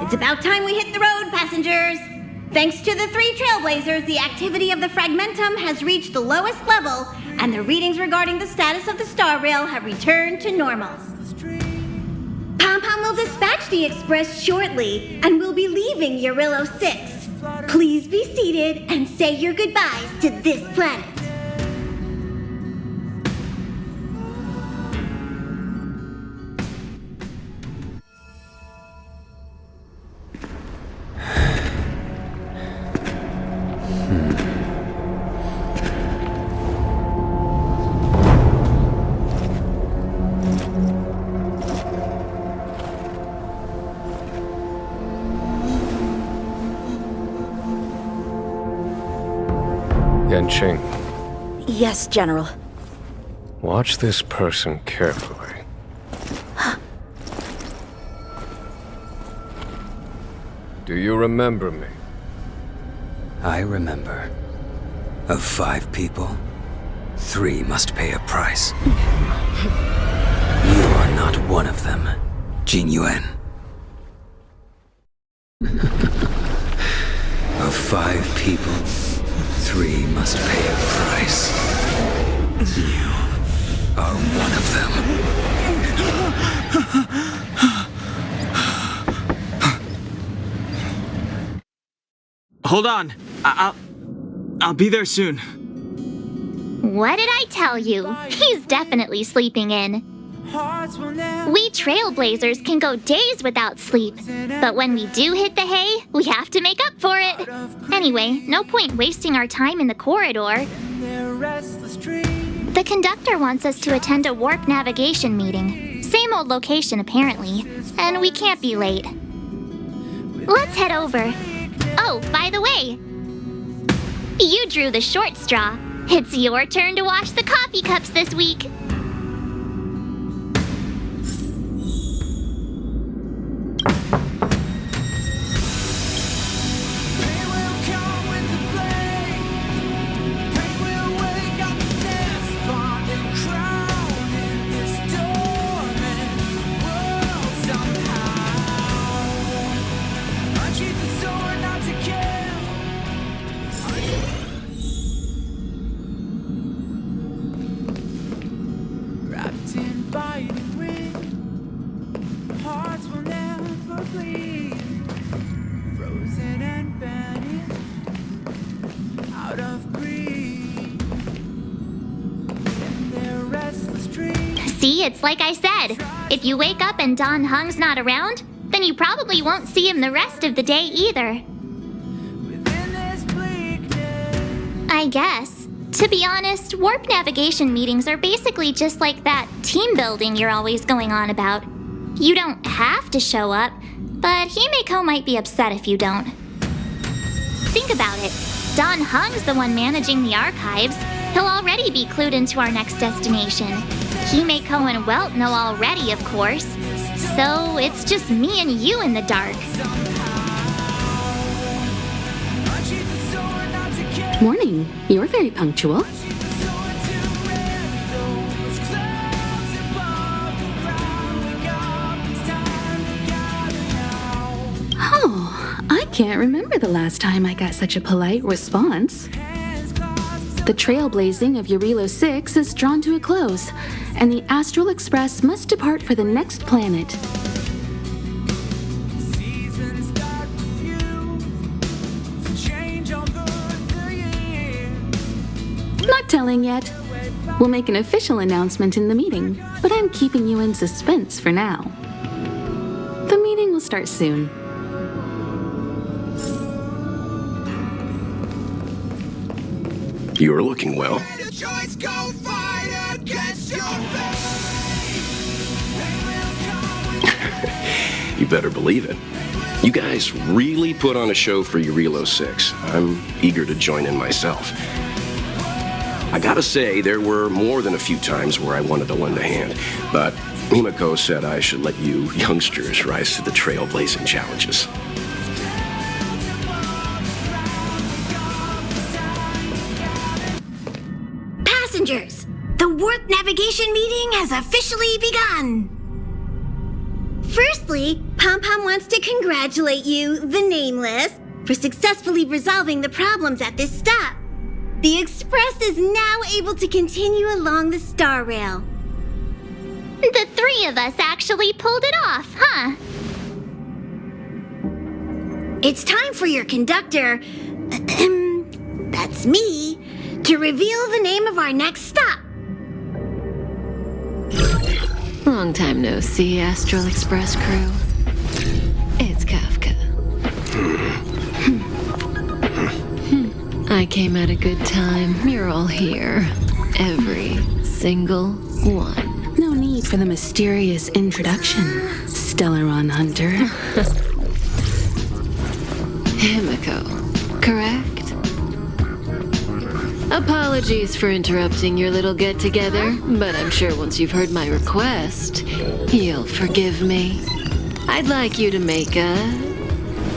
It's about time we hit the road, passengers. Thanks to the 3 trailblazers, the activity of the fragmentum has reached the lowest level, and the readings regarding the status of the star rail have returned to normal. Pom-Pom will dispatch the express shortly, and we'll be leaving Eurillo 6. Please be seated and say your goodbyes to this planet. Yanqing, Yes, General. watch this person carefully. Do you remember me? I remember. Of 5 people, 3 must pay a price. You are not one of them, Jin Yuan. Of 5 people, 3 must pay a price. You are one of them. Hold on. I'll be there soon. What did I tell you? He's definitely sleeping in. We trailblazers can go days without sleep, but when we do hit the hay, we have to make up for it. Anyway, no point wasting our time in the corridor. The conductor wants us to attend a warp navigation meeting. Same old location, apparently, and we can't be late. Let's head over. Oh, by the way, you drew the short straw. It's your turn to wash the coffee cups this week. See, it's like I said. If you wake up and Don Hung's not around, then you probably won't see him the rest of the day either. I guess. To be honest, warp navigation meetings are basically just like that team building you're always going on about. You don't have to show up, but Himeko might be upset if you don't. Think about it. Don Hung's the one managing the archives. He'll already be clued into our next destination. Himeko and Welt know already, of course. So it's just me and you in the dark. Morning. You're very punctual. Oh, I can't remember the last time I got such a polite response. The trailblazing of Eurillo 6 is drawn to a close, and the Astral Express must depart for the next planet. Not telling yet. We'll make an official announcement in the meeting, but I'm keeping you in suspense for now. The meeting will start soon. You're looking well. You better believe it. You guys really put on a show for Eurillo 6. I'm eager to join in myself. I gotta say, there were more than a few times where I wanted to lend a hand, but Himeko said I should let you youngsters rise to the trailblazing challenges. Passengers, the warp navigation meeting has officially begun. Firstly, Pom-Pom wants to congratulate you, the Nameless, for successfully resolving the problems at this stop. The Express is now able to continue along the Star Rail. The three of us actually pulled it off, huh? It's time for your conductor, that's me, to reveal the name of our next stop. Long time no see, Astral Express crew. It's Kafka. I came at a good time. You're all here. Every single one. No need for the mysterious introduction, Stellaron Hunter. Himiko, correct? Apologies for interrupting your little get-together, but I'm sure once you've heard my request, you'll forgive me. I'd like you to make a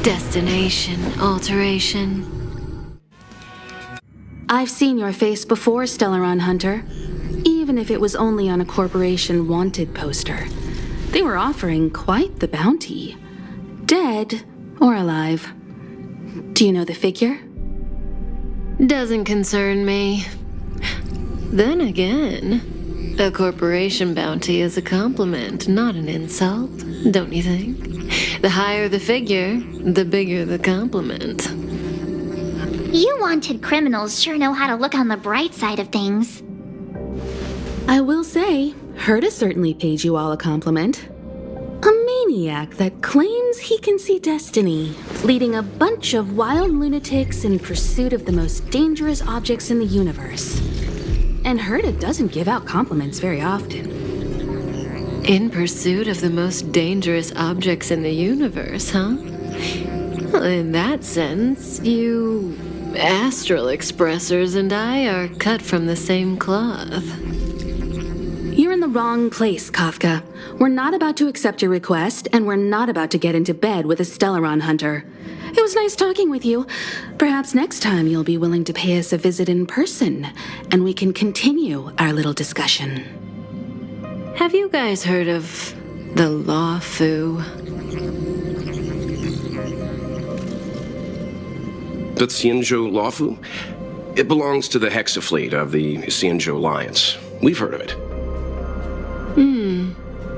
destination alteration. I've seen your face before, Stellaron Hunter. Even if it was only on a corporation wanted poster. They were offering quite the bounty. Dead or alive. Do you know the figure? Doesn't concern me. Then again, a corporation bounty is a compliment, not an insult, don't you think? The higher the figure, the bigger the compliment. You wanted criminals sure know how to look on the bright side of things. I will say, Herta certainly paid you all a compliment. A maniac that claims he can see destiny, leading a bunch of wild lunatics in pursuit of the most dangerous objects in the universe. And Herta doesn't give out compliments very often. In pursuit of the most dangerous objects in the universe, huh? Well, in that sense, you Astral Expressers and I are cut from the same cloth. You're in the wrong place, Kafka. We're not about to accept your request, and we're not about to get into bed with a Stellaron Hunter. It was nice talking with you. Perhaps next time you'll be willing to pay us a visit in person, and we can continue our little discussion. Have you guys heard of the Law Fu? The Xianzhou Lawfu? It belongs to the Hexafleet of the Xianzhou Alliance. We've heard of it.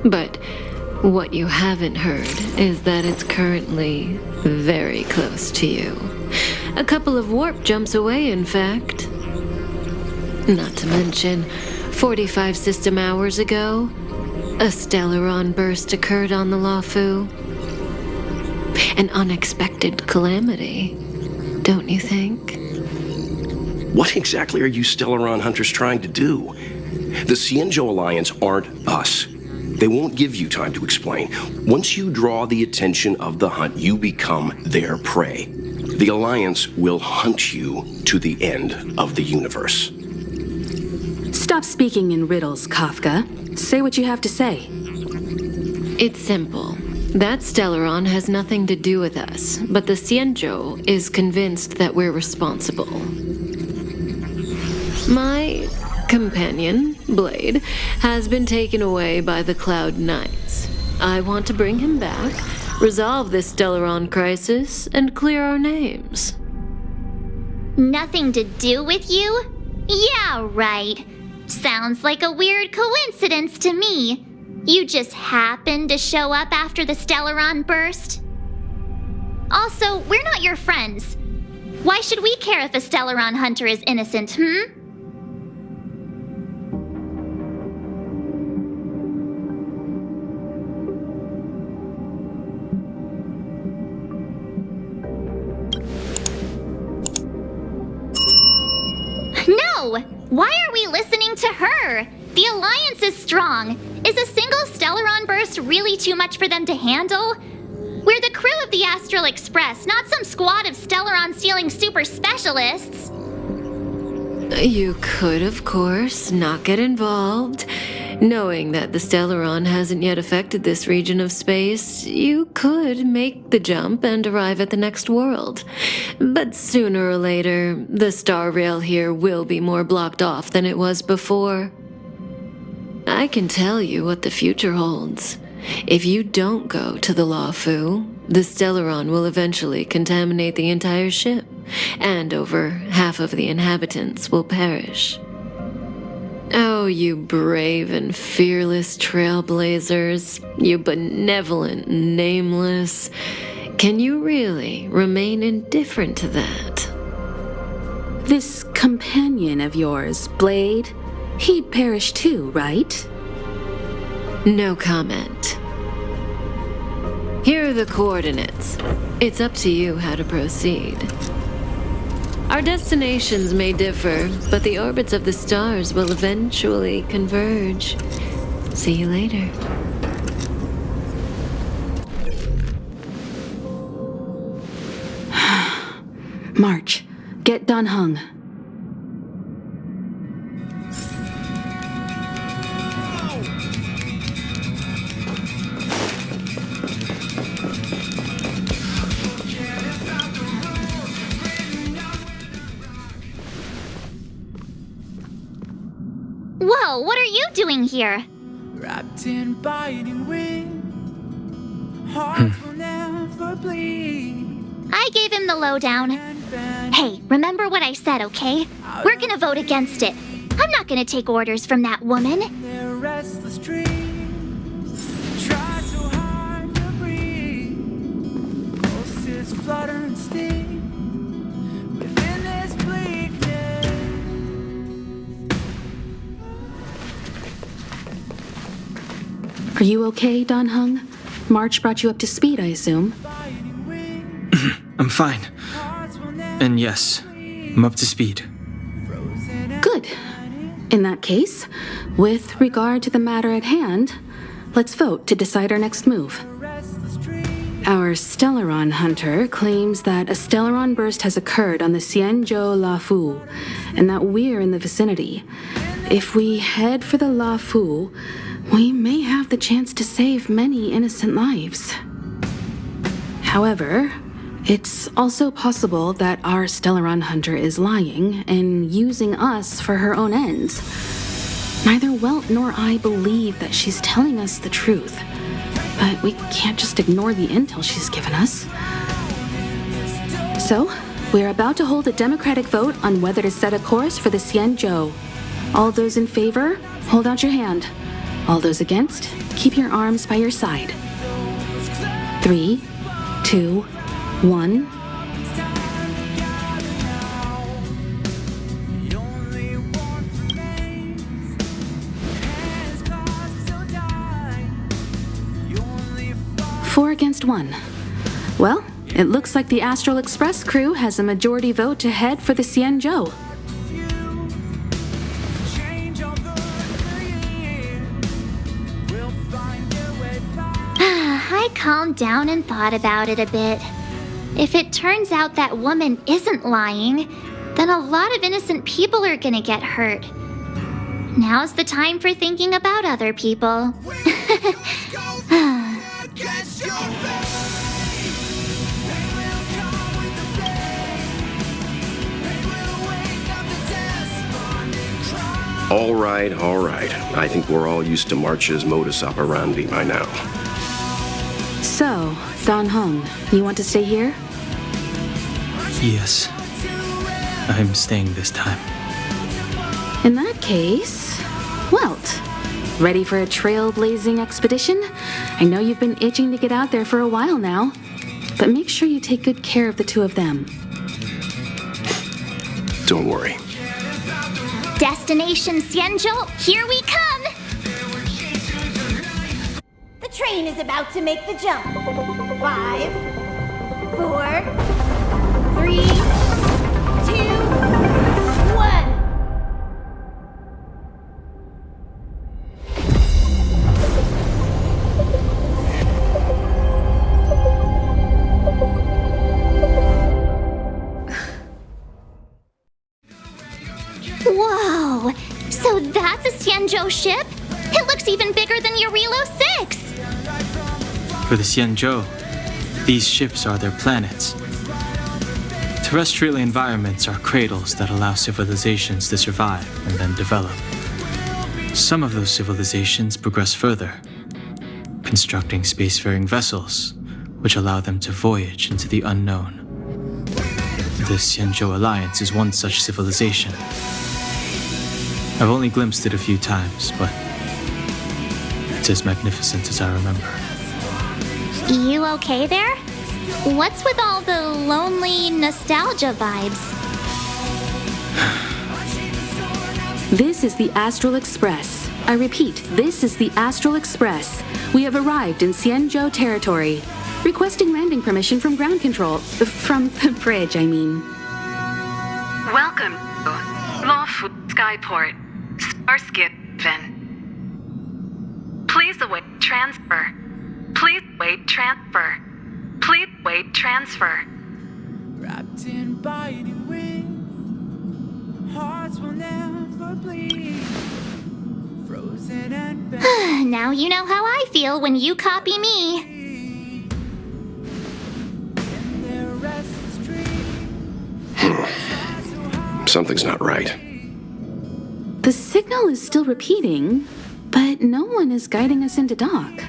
But what you haven't heard is that it's currently very close to you. A couple of warp jumps away, in fact. Not to mention, 45 system hours ago, a Stellaron burst occurred on the Lawfu. An unexpected calamity, don't you think? What exactly are you Stellaron Hunters trying to do? The Xianzhou Alliance aren't us. They won't give you time to explain. Once you draw the attention of the hunt, you become their prey. The Alliance will hunt you to the end of the universe. Stop speaking in riddles, Kafka. Say what you have to say. It's simple. That Stellaron has nothing to do with us, but the Xianzhou is convinced that we're responsible. My companion, Blade, has been taken away by the Cloud Knights. I want to bring him back, resolve this Stellaron crisis, and clear our names. Nothing to do with you? Yeah, right. Sounds like a weird coincidence to me. You just happened to show up after the Stellaron burst? Also, we're not your friends. Why should we care if a Stellaron hunter is innocent, No! Why are we listening to her? The Alliance is strong. Is a single Stellaron burst really too much for them to handle? We're the crew of the Astral Express, not some squad of Stellaron-stealing super specialists. You could, of course, not get involved. Knowing that the Stellaron hasn't yet affected this region of space, you could make the jump and arrive at the next world. But sooner or later, the star rail here will be more blocked off than it was before. I can tell you what the future holds. If you don't go to the Lafu, the Stellaron will eventually contaminate the entire ship, and over half of the inhabitants will perish. Oh, you brave and fearless trailblazers, you benevolent nameless. Can you really remain indifferent to that? This companion of yours, Blade, he'd perish too, right? No comment. Here are the coordinates. It's up to you how to proceed. Our destinations may differ, but the orbits of the stars will eventually converge. See you later. March, get Dan Heng. Whoa, what are you doing here? Wrapped in biting wind, hearts will never bleed. I gave him the lowdown. Hey, remember what I said, okay? We're gonna vote against it. I'm not gonna take orders from that woman. Their restless dreams try so hard to breathe. Pulses flutter and sting within this bleakness. Are you okay, Dan Heng? March brought you up to speed, I assume. I'm fine. And yes, I'm up to speed. Good. In that case, with regard to the matter at hand, let's vote to decide our next move. Our Stellaron hunter claims that a Stellaron burst has occurred on the Xianzhou Lafu, and that we're in the vicinity. If we head for the Lafu, we may have the chance to save many innocent lives. However, it's also possible that our Stellaron hunter is lying and using us for her own ends. Neither Welt nor I believe that she's telling us the truth, but we can't just ignore the intel she's given us. So, we're about to hold a democratic vote on whether to set a course for the Xianzhou. All those in favor, hold out your hand. All those against, keep your arms by your side. 3, 2, 1. Four against 1. Well, it looks like the Astral Express crew has a majority vote to head for the Xianzhou. I calmed down and thought about it a bit. If it turns out that woman isn't lying, then a lot of innocent people are gonna get hurt. Now's the time for thinking about other people. All right, all right. I think we're all used to March's modus operandi by now. So, Dan Heng, you want to stay here? Yes. I'm staying this time. In that case, Welt, ready for a trailblazing expedition? I know you've been itching to get out there for a while now, but make sure you take good care of the two of them. Don't worry. Destination Xianzhou, here we come! The train is about to make the jump. 5, 4, 3, 2, 1. Whoa! So that's a Xianzhou ship? It looks even bigger than Eurilo 6! For the Xianzhou, these ships are their planets. Terrestrial environments are cradles that allow civilizations to survive and then develop. Some of those civilizations progress further, constructing spacefaring vessels, which allow them to voyage into the unknown. The Xianzhou Alliance is one such civilization. I've only glimpsed it a few times, but it's as magnificent as I remember. You okay there? What's with all the lonely nostalgia vibes? This is the Astral Express. I repeat, this is the Astral Express. We have arrived in Xianzhou territory. Requesting landing permission from ground control. From the bridge, I mean. Welcome to Lawful Skyport, Starskin. Please await transfer. Please wait transfer. Please wait transfer. Wrapped in biting wind, hearts will never bleed. Frozen and bent. Now you know how I feel when you copy me. Something's not right. The signal is still repeating, but no one is guiding us into dock.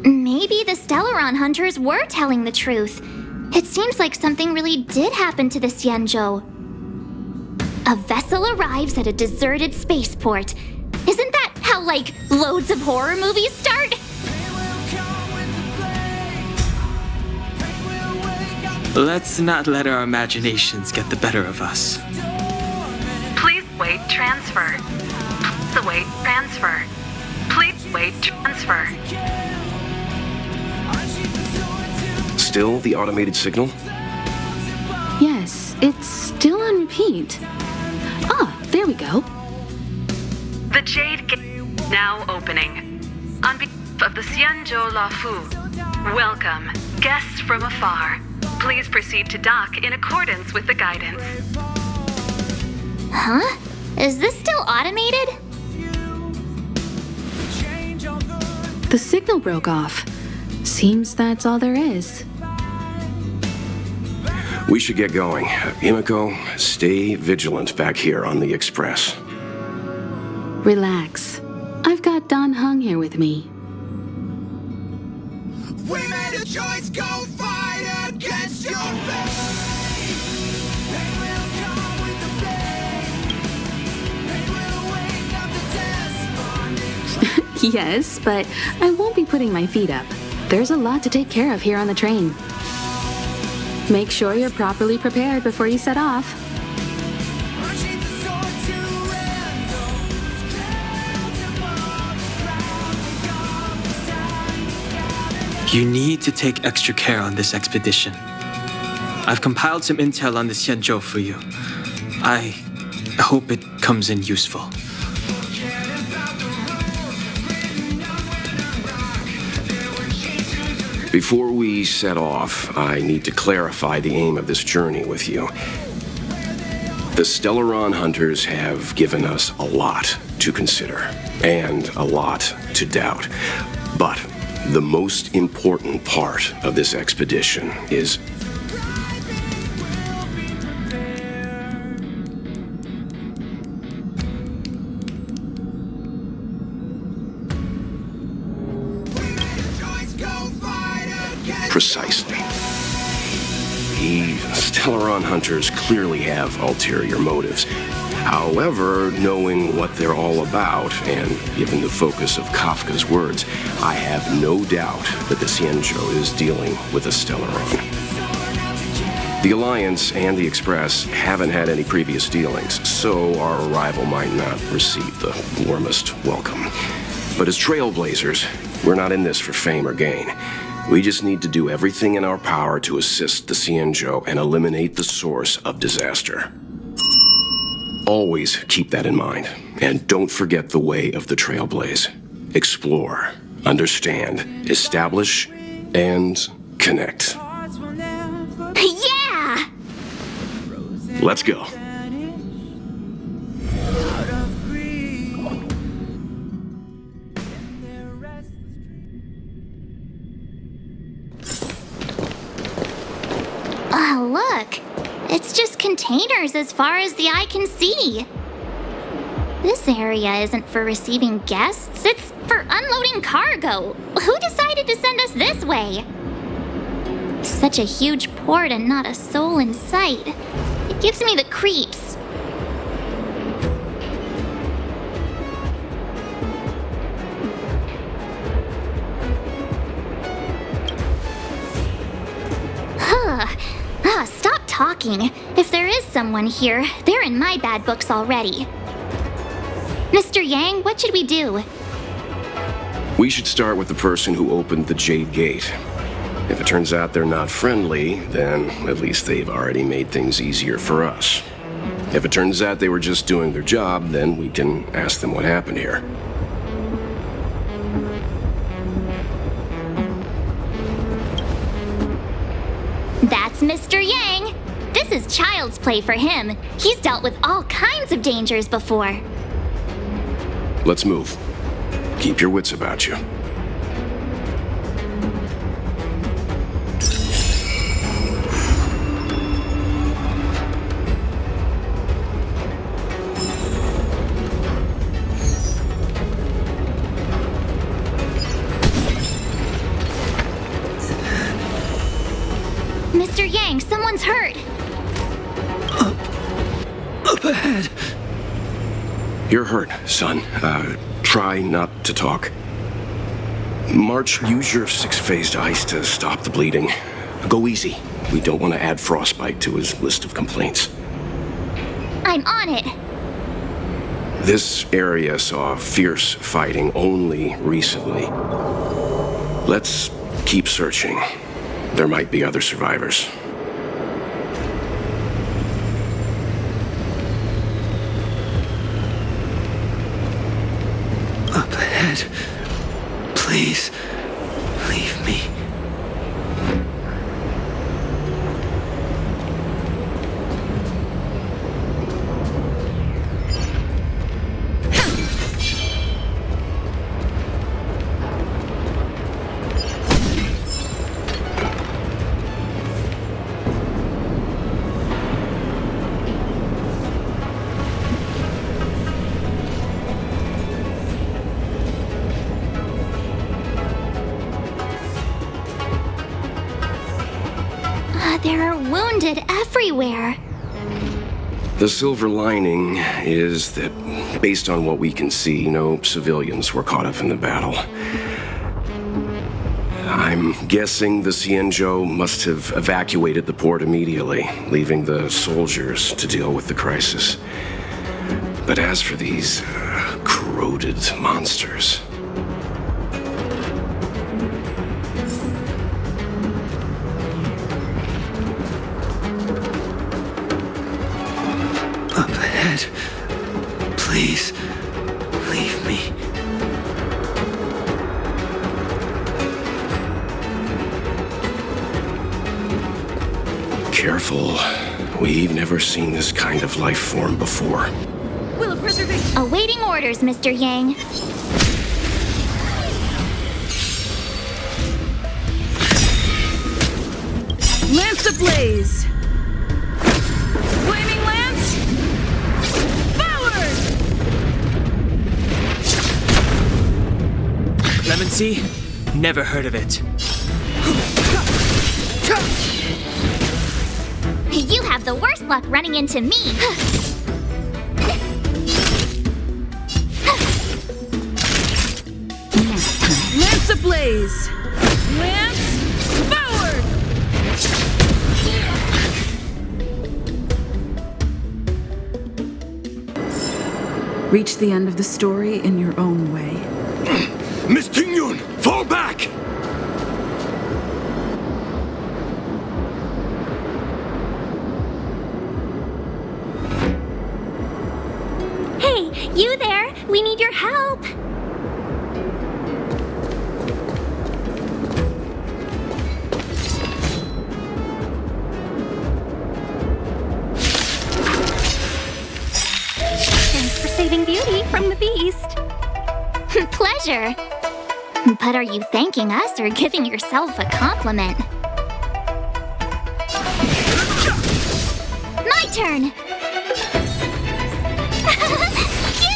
Maybe the Stellaron hunters were telling the truth. It seems like something really did happen to the Xianzhou. A vessel arrives at a deserted spaceport. Isn't that how, like, loads of horror movies start? Let's not let our imaginations get the better of us. Please wait transfer. Please await transfer. Please wait transfer. Still the automated signal? Yes, it's still on repeat. Ah, there we go. The Jade Gate now opening. On behalf of the Xianzhou Lafu, welcome, guests from afar. Please proceed to dock in accordance with the guidance. Huh? Is this still automated? The signal broke off. Seems that's all there is. We should get going. Himiko, stay vigilant back here on the Express. Relax. I've got Don Hung here with me. We made a choice, go fight against your fate. They will come with the flame. They will wake up the despondent. Yes, but I won't be putting my feet up. There's a lot to take care of here on the train. Make sure you're properly prepared before you set off. Marching the sword to random. You need to take extra care on this expedition. I've compiled some intel on the Xianzhou for you. I hope it comes in useful. Before we set off, I need to clarify the aim of this journey with you. The Stellaron hunters have given us a lot to consider, and a lot to doubt. But the most important part of this expedition is precisely. The Stellaron hunters clearly have ulterior motives. However, knowing what they're all about, and given the focus of Kafka's words, I have no doubt that the Xianzhou is dealing with a Stellaron. The Alliance and the Express haven't had any previous dealings, so our arrival might not receive the warmest welcome. But as trailblazers, we're not in this for fame or gain. We just need to do everything in our power to assist the Xianzhou and eliminate the source of disaster. Always keep that in mind, and don't forget the way of the Trailblaze. Explore, understand, establish, and connect. Hearts will never Yeah! Let's go. out of greed. In their restless Oh, look. It's just containers as far as the eye can see. This area isn't for receiving guests, it's for unloading unloading cargo. Who decided to send us this way? Such a huge port and not a soul in sight. It gives me the creeps. Stop talking. If there is someone here, they're in my bad books already. Mr. Yang, what should we do? We should start with the person who opened the Jade Gate. If it turns out they're not friendly, then at least they've already made things easier for us. If it turns out they were just doing their job, then we can ask them what happened here. That's Mr. Yang. This is child's play for him. He's dealt with all kinds of dangers before. Let's move. Keep your wits about you. Mr. Yang, someone's hurt. Up ahead. You're hurt, son. Try not to talk. March, use your 6-phased ice to stop the bleeding. Go easy. We don't want to add frostbite to his list of complaints. I'm on it. This area saw fierce fighting only recently. Let's keep searching. There might be other survivors. Up ahead. Please, leave me. There are wounded everywhere. The silver lining is that, based on what we can see, no civilians were caught up in the battle. I'm guessing the Xianzhou must have evacuated the port immediately, leaving the soldiers to deal with the crisis. But as for these corroded monsters... Up ahead. Please, leave me. Careful. We've never seen this kind of life form before. Will of preservation. Awaiting orders, Mr. Yang. Lance ablaze! Flaming lance! Forward! Clemency? Never heard of it. You have the worst luck running into me. Lance ablaze! Lance forward! Reach the end of the story in your own way. Miss Tingyun, fall back! Hey, you there? We need your help. Thanks for saving Beauty from the beast. Pleasure. But are you thanking us or giving yourself a compliment? My turn! Phew!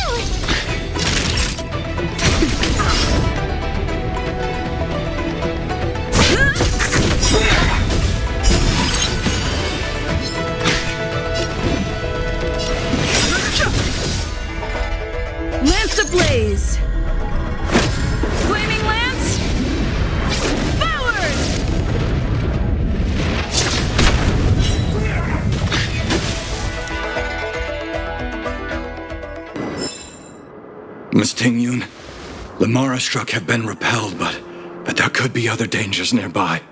Miss Ting-Yun, the Mara struck have been repelled, but there could be other dangers nearby.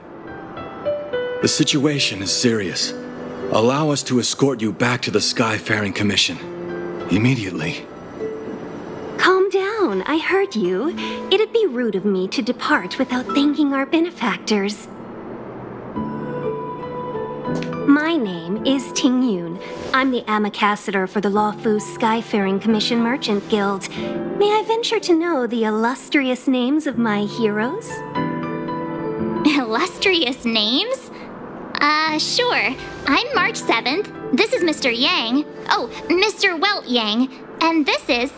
The situation is serious. Allow us to escort you back to the Skyfaring Commission. Immediately. Calm down, I heard you. It'd be rude of me to depart without thanking our benefactors. My name is Ting-Yun. I'm the ambassador for the Lawfu Skyfaring Commission Merchant Guild. May I venture to know the illustrious names of my heroes? Illustrious names? Sure. I'm March 7th. This is Mr. Yang. Oh, Mr. Welt Yang. And this is...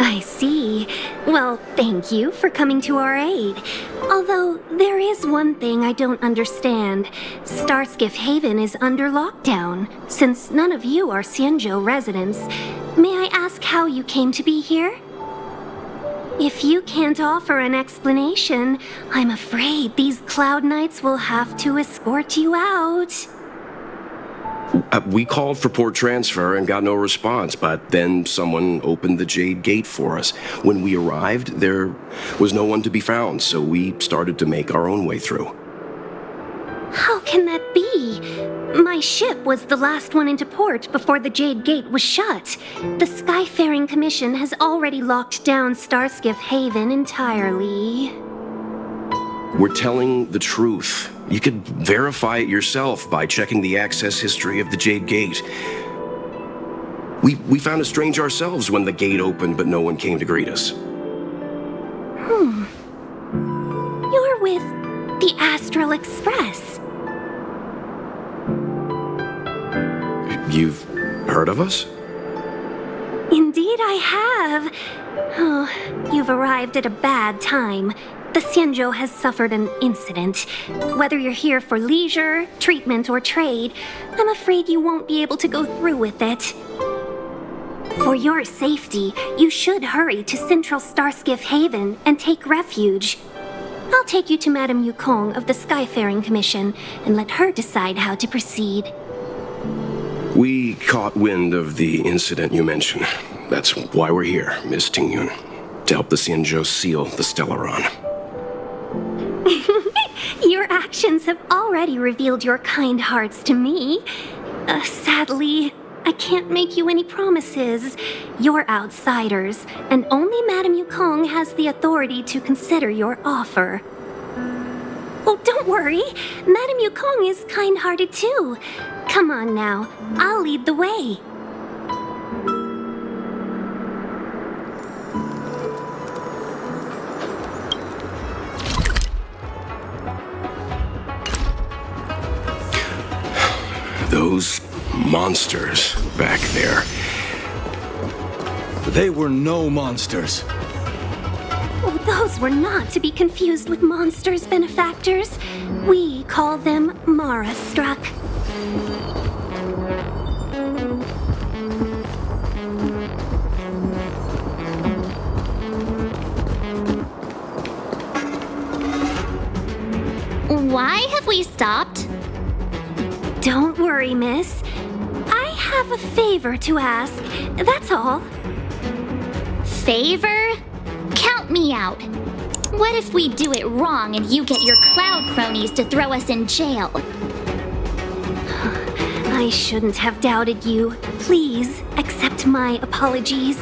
I see. Well, thank you for coming to our aid. Although, there is one thing I don't understand. Starskiff Haven is under lockdown. Since none of you are Xianzhou residents, may I ask how you came to be here? If you can't offer an explanation, I'm afraid these Cloud Knights will have to escort you out. We called for port transfer and got no response, but then someone opened the Jade Gate for us. When we arrived, there was no one to be found, so we started to make our own way through. How can that be? My ship was the last one into port before the Jade Gate was shut. The Skyfaring Commission has already locked down Starskiff Haven entirely. We're telling the truth. You could verify it yourself by checking the access history of the Jade Gate. We found it strange ourselves when the gate opened, but no one came to greet us. You're with the Astral Express. You've heard of us? Indeed I have. Oh, you've arrived at a bad time. The Xianzhou has suffered an incident. Whether you're here for leisure, treatment, or trade, I'm afraid you won't be able to go through with it. For your safety, you should hurry to Central Starskiff Haven and take refuge. I'll take you to Madame Yukong of the Skyfaring Commission and let her decide how to proceed. We caught wind of the incident you mentioned. That's why we're here, Miss Ting-Yun. To help the Xianzhou seal the Stellaron. Your actions have already revealed your kind hearts to me. Sadly, I can't make you any promises. You're outsiders, and only Madame Yukong has the authority to consider your offer. Oh, don't worry. Madame Yukong is kind-hearted too. Come on now, I'll lead the way. Those monsters back there. They were no monsters. Oh, those were not to be confused with monsters, benefactors. We call them Mara struck. Why have we stopped? Don't worry, miss. I have a favor to ask, that's all. Favor? Count me out. What if we do it wrong and you get your cloud cronies to throw us in jail? I shouldn't have doubted you. Please accept my apologies.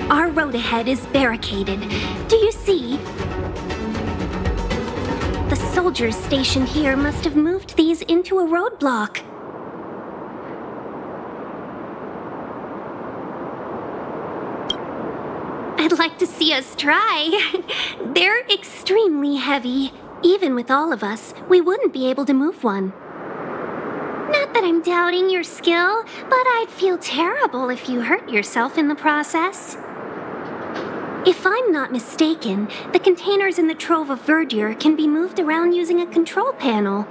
Our road ahead is barricaded. Do you see? The soldiers stationed here must have moved these into a roadblock. I'd like to see us try. They're extremely heavy. Even with all of us, we wouldn't be able to move one. Not that I'm doubting your skill, but I'd feel terrible if you hurt yourself in the process. If I'm not mistaken, the containers in the Trove of Verdure can be moved around using a control panel.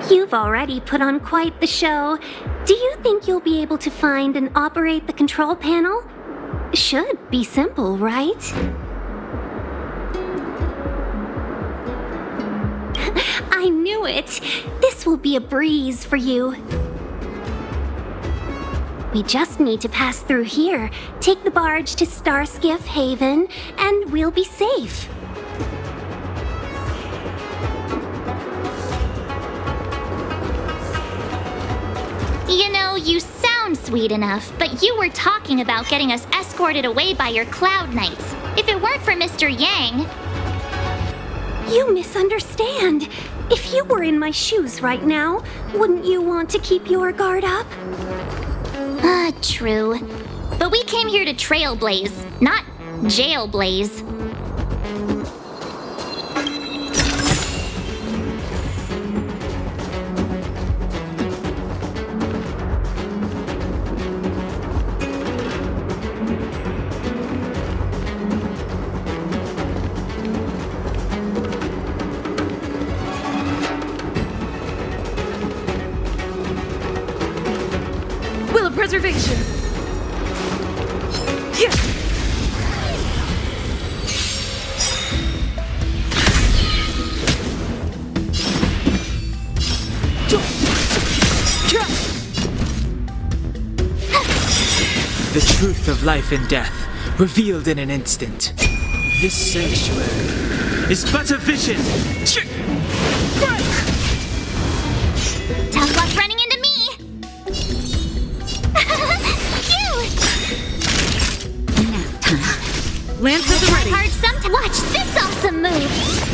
You've already put on quite the show. Do you think you'll be able to find and operate the control panel? Should be simple, right? I knew it. This will be a breeze for you. We just need to pass through here, take the barge to Starskiff Haven, and we'll be safe. You know, you sound sweet enough, but you were talking about getting us escorted away by your Cloud Knights. If it weren't for Mr. Yang... You misunderstand. If you were in my shoes right now, wouldn't you want to keep your guard up? True. But we came here to trailblaze, not jailblaze. Will of preservation. Yeah. The truth of life and death, revealed in an instant. This sanctuary is but a vision. Tough luck running into me! Phew! Nap time. Lance at the ready. Hard sometimes. Watch this awesome move!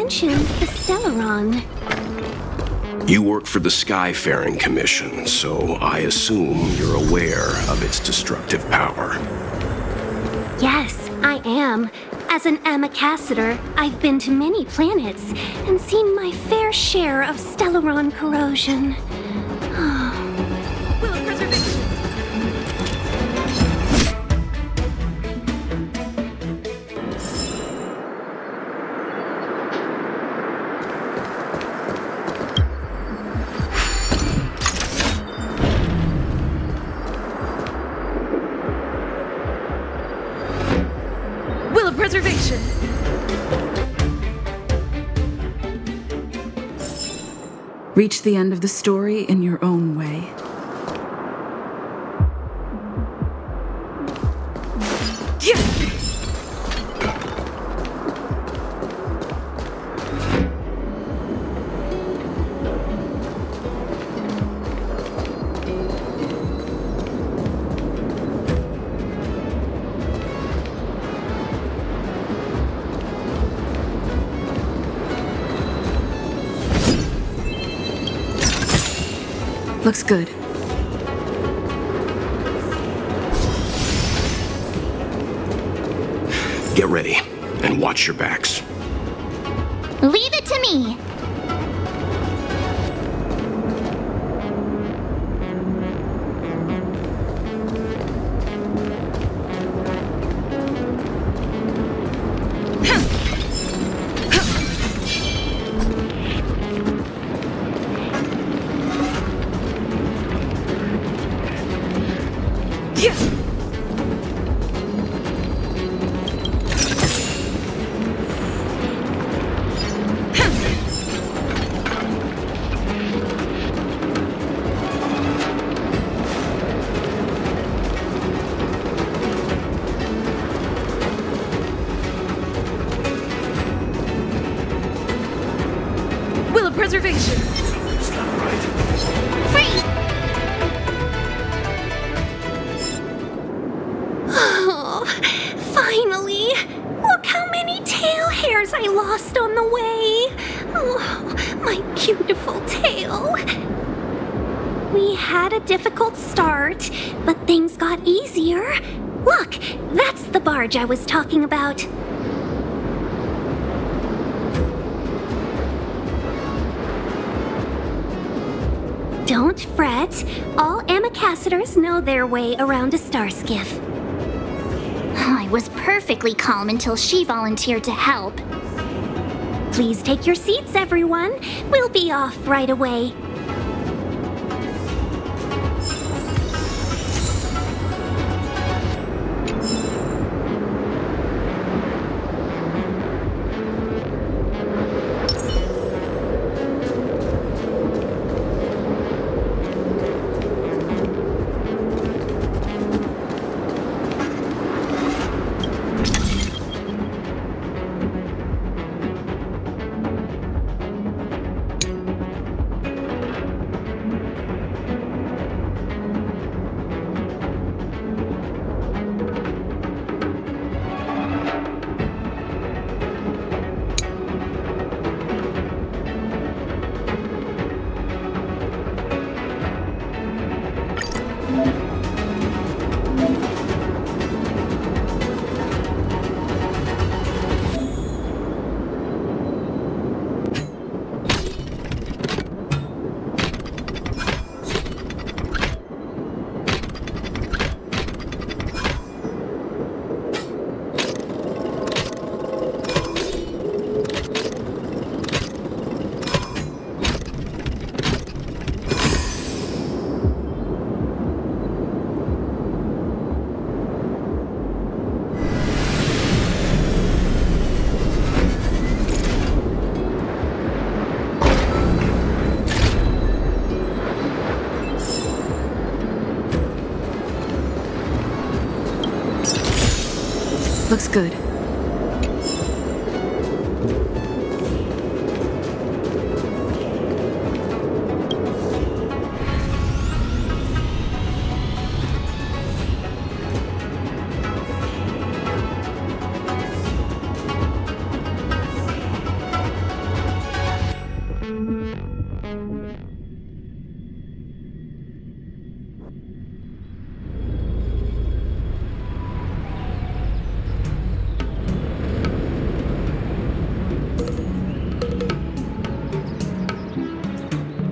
The Stellaron. You work for the Skyfaring Commission, so I assume you're aware of its destructive power. Yes, I am. As an Amicassator, I've been to many planets and seen my fair share of Stellaron corrosion. Will of preservation. Will of preservation. Reach the end of the story in your own way. Looks good. Get ready, and watch your backs. Leave it to me! Preservation. Free! wares I lost on the way. Oh, my beautiful tail. We had a difficult start, but things got easier. Look, that's the barge I was talking about. Don't fret. All Amicacetors know their way around a star skiff. I was perfectly calm until she volunteered to help. Please take your seats, everyone. We'll be off right away. Looks good.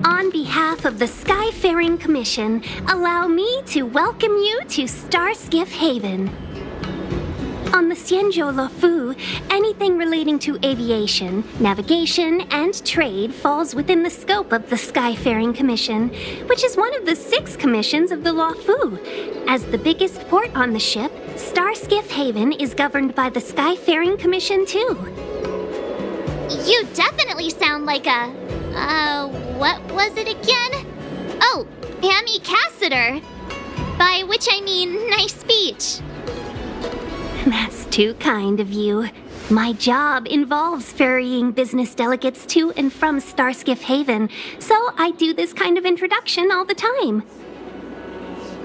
On behalf of the Skyfaring Commission, allow me to welcome you to Starskiff Haven. On the Xianzhou Luofu, anything relating to aviation, navigation, and trade falls within the scope of the Skyfaring Commission, which is one of the 6 commissions of the Luofu. As the biggest port on the ship, Starskiff Haven is governed by the Skyfaring Commission too. You definitely sound like a... what was it again? Oh, Amicaciter. By which I mean nice speech. That's too kind of you. My job involves ferrying business delegates to and from Starskiff Haven, so I do this kind of introduction all the time.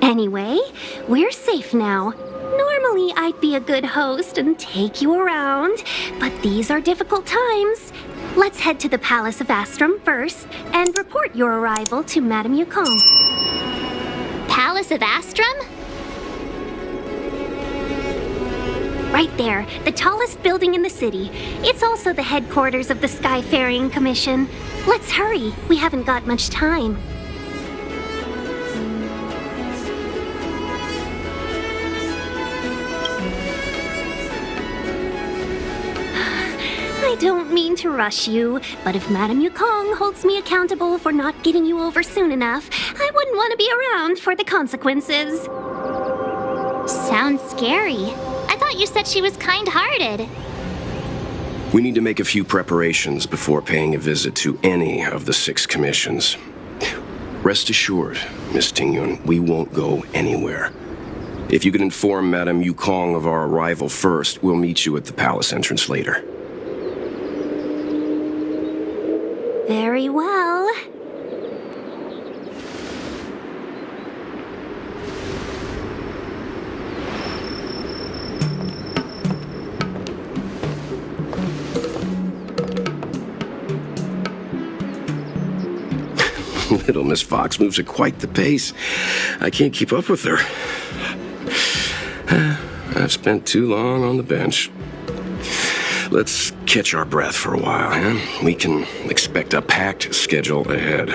Anyway, we're safe now. Normally, I'd be a good host and take you around, but these are difficult times. Let's head to the Palace of Astrum first and report your arrival to Madame Yukong. Palace of Astrum? Right there, the tallest building in the city. It's also the headquarters of the Skyfaring Commission. Let's hurry, we haven't got much time. I don't mean to rush you, but if Madame Yukong holds me accountable for not getting you over soon enough, I wouldn't want to be around for the consequences. Sounds scary. I thought you said she was kind-hearted. We need to make a few preparations before paying a visit to any of the 6 commissions. Rest assured, Miss Tingyun, we won't go anywhere. If you could inform Madame Yukong of our arrival first, we'll meet you at the palace entrance later. Very well. Little Miss Fox moves at quite the pace. I can't keep up with her. I've spent too long on the bench. Let's catch our breath for a while, huh? We can expect a packed schedule ahead.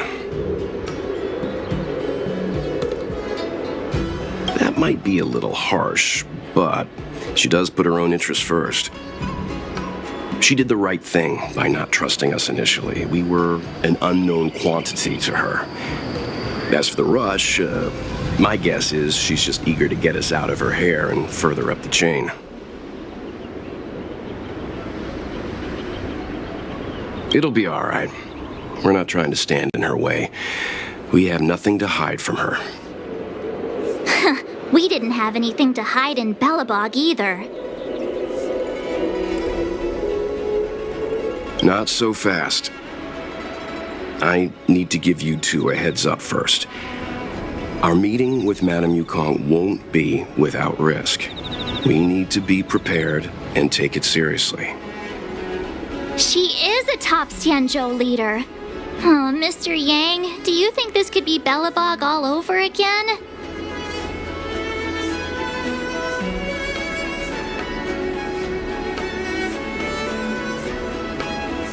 That might be a little harsh, but she does put her own interests first. She did the right thing by not trusting us initially. We were an unknown quantity to her. As for the rush, my guess is she's just eager to get us out of her hair and further up the chain. It'll be all right. We're not trying to stand in her way. We have nothing to hide from her. We didn't have anything to hide in Belobog either. Not so fast. I need to give you two a heads up first. Our meeting with Madame Yukong won't be without risk. We need to be prepared and take it seriously. She is a top Xianzhou leader. Oh, Mr. Yang, do you think this could be Belobog all over again?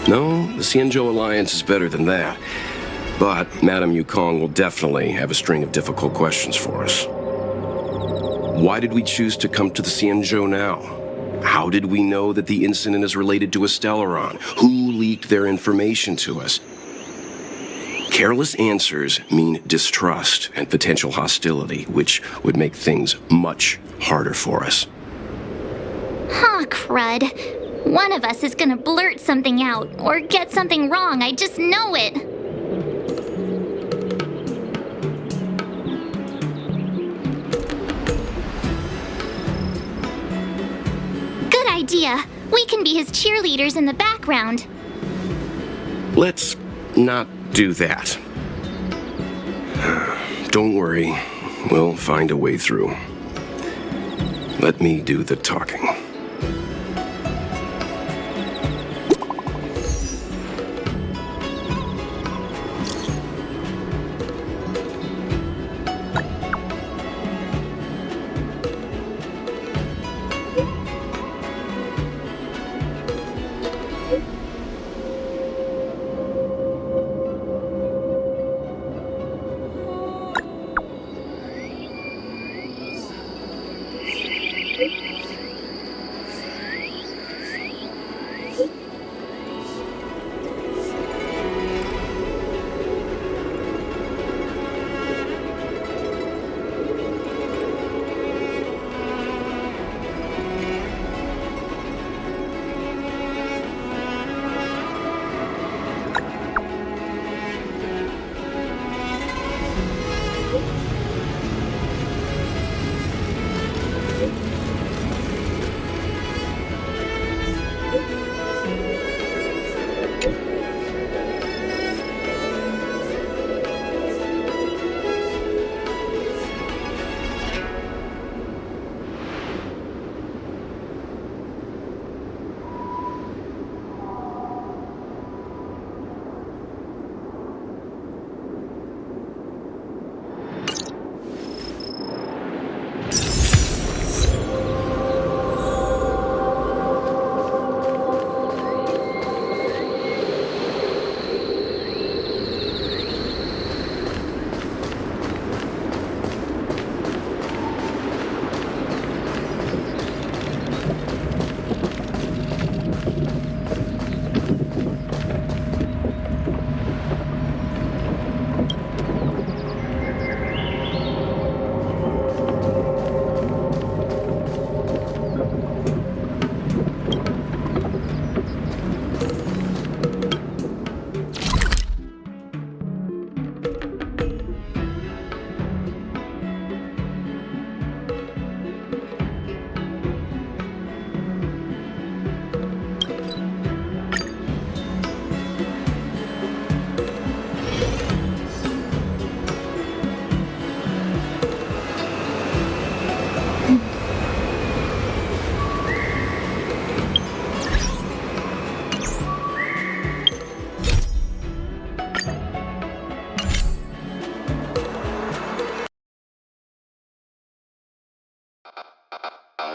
No, the Xianzhou Alliance is better than that. But Madame Yukong will definitely have a string of difficult questions for us. Why did we choose to come to the Xianzhou now? How did we know that the incident is related to a Stellaron? Who leaked their information to us? Careless answers mean distrust and potential hostility, which would make things much harder for us. Huh, crud. One of us is gonna blurt something out, or get something wrong, I just know it. Good idea. We can be his cheerleaders in the background. Let's not do that. Don't worry, we'll find a way through. Let me do the talking.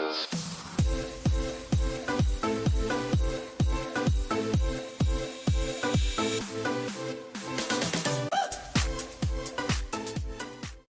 forces.